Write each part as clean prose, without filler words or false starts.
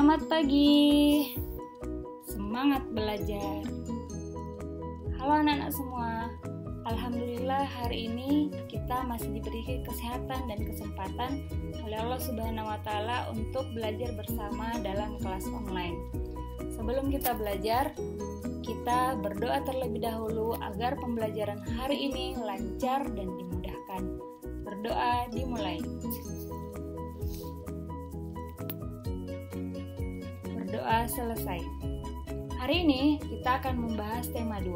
Selamat pagi, semangat belajar. Halo anak-anak semua, alhamdulillah hari ini kita masih diberi kesehatan dan kesempatan oleh Allah Subhanahu wa Ta'ala untuk belajar bersama dalam kelas online. Sebelum kita belajar, kita berdoa terlebih dahulu agar pembelajaran hari ini lancar dan dimudahkan. Berdoa dimulai. Berdoa selesai. Hari ini kita akan membahas tema 2,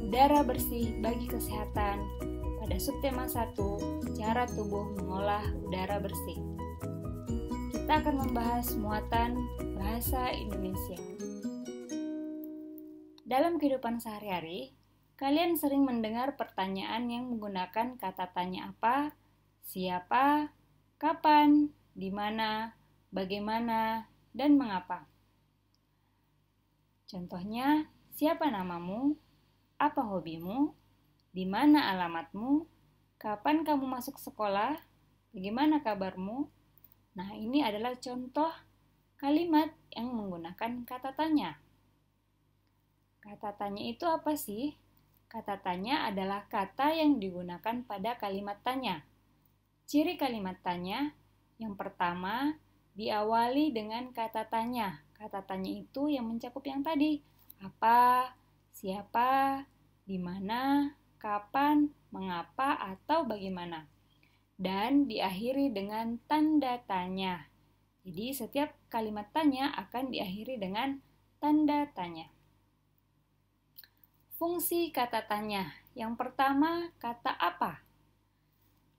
udara bersih bagi kesehatan, pada subtema 1, cara tubuh mengolah udara bersih. Kita akan membahas muatan bahasa Indonesia. Dalam kehidupan sehari-hari, kalian sering mendengar pertanyaan yang menggunakan kata tanya apa, siapa, kapan, di mana, bagaimana, dan mengapa. Contohnya, siapa namamu, apa hobimu, di mana alamatmu, kapan kamu masuk sekolah, bagaimana kabarmu. Nah, ini adalah contoh kalimat yang menggunakan kata tanya. Kata tanya itu apa sih? Kata tanya adalah kata yang digunakan pada kalimat tanya. Ciri kalimat tanya, yang pertama, diawali dengan kata tanya. Kata tanya itu yang mencakup yang tadi. Apa, siapa, di mana, kapan, mengapa, atau bagaimana. Dan diakhiri dengan tanda tanya. Jadi setiap kalimat tanya akan diakhiri dengan tanda tanya. Fungsi kata tanya. Yang pertama, kata apa.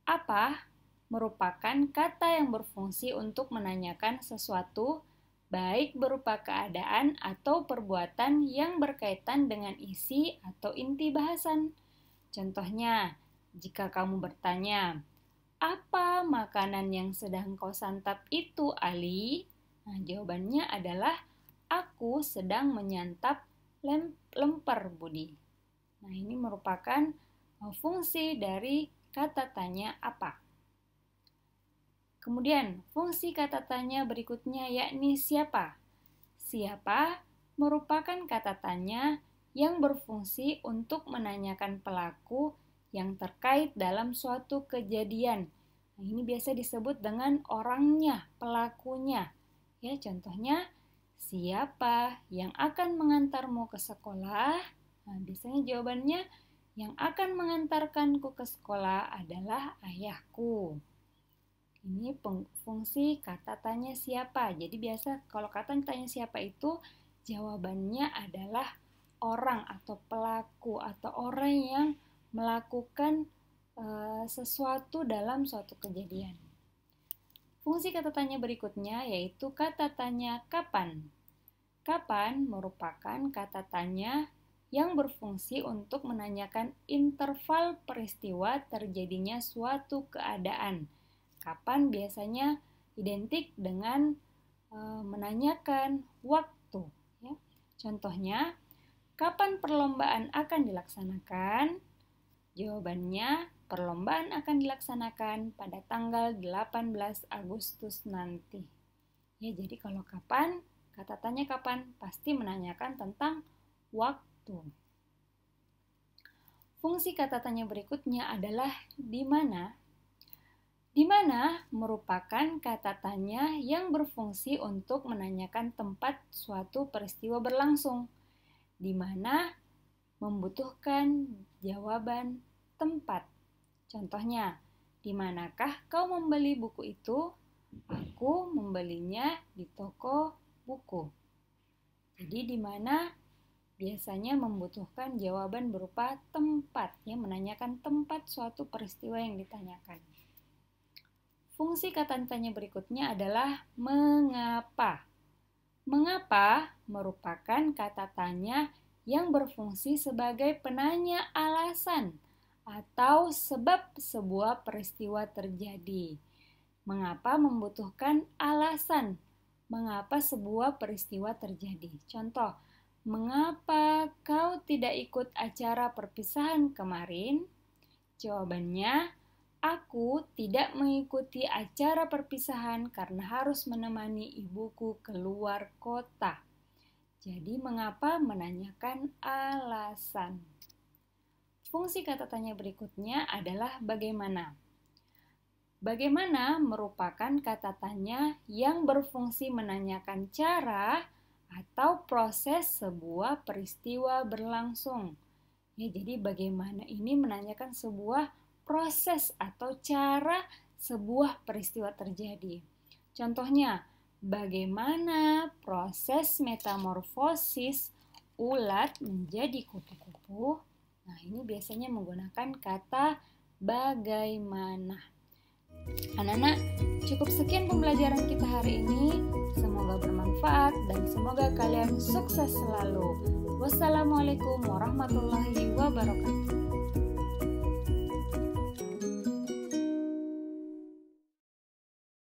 Apa merupakan kata yang berfungsi untuk menanyakan sesuatu, baik berupa keadaan atau perbuatan yang berkaitan dengan isi atau inti bahasan. Contohnya, jika kamu bertanya, apa makanan yang sedang kau santap itu, Ali? Nah, jawabannya adalah, aku sedang menyantap lemper, Budi. Nah, ini merupakan fungsi dari kata tanya apa. Kemudian, fungsi kata tanya berikutnya yakni siapa. Siapa merupakan kata tanya yang berfungsi untuk menanyakan pelaku yang terkait dalam suatu kejadian. Nah, ini biasa disebut dengan orangnya, pelakunya. Ya, contohnya, siapa yang akan mengantarmu ke sekolah? Nah, biasanya jawabannya, yang akan mengantarkanku ke sekolah adalah ayahku. Ini fungsi kata tanya siapa. Jadi biasa kalau kata tanya siapa itu jawabannya adalah orang atau pelaku atau orang yang melakukan sesuatu dalam suatu kejadian. Fungsi kata tanya berikutnya yaitu kata tanya kapan. Kapan merupakan kata tanya yang berfungsi untuk menanyakan interval peristiwa terjadinya suatu keadaan. Kapan biasanya identik dengan menanyakan waktu. Ya. Contohnya, kapan perlombaan akan dilaksanakan? Jawabannya, perlombaan akan dilaksanakan pada tanggal 18 Agustus nanti. Ya, jadi kalau kapan, kata tanya kapan pasti menanyakan tentang waktu. Fungsi kata tanya berikutnya adalah di mana. Di mana merupakan kata tanya yang berfungsi untuk menanyakan tempat suatu peristiwa berlangsung, di mana membutuhkan jawaban tempat. Contohnya, di manakah kau membeli buku itu? Aku membelinya di toko buku. Jadi di mana biasanya membutuhkan jawaban berupa tempat, ya, menanyakan tempat suatu peristiwa yang ditanyakan. Fungsi kata tanya berikutnya adalah mengapa. Mengapa merupakan kata tanya yang berfungsi sebagai penanya alasan atau sebab sebuah peristiwa terjadi. Mengapa membutuhkan alasan? Mengapa sebuah peristiwa terjadi? Contoh, mengapa kau tidak ikut acara perpisahan kemarin? Jawabannya, Aku tidak mengikuti acara perpisahan karena harus menemani ibuku keluar kota. Jadi mengapa menanyakan alasan? Fungsi kata tanya berikutnya adalah bagaimana. Bagaimana merupakan kata tanya yang berfungsi menanyakan cara atau proses sebuah peristiwa berlangsung. Ya, jadi bagaimana ini menanyakan sebuah proses atau cara sebuah peristiwa terjadi. Contohnya, bagaimana proses metamorfosis ulat menjadi kupu-kupu? Nah, ini biasanya menggunakan kata bagaimana. Anak-anak, cukup sekian pembelajaran kita hari ini. Semoga bermanfaat dan semoga kalian sukses selalu. Wassalamualaikum warahmatullahi wabarakatuh.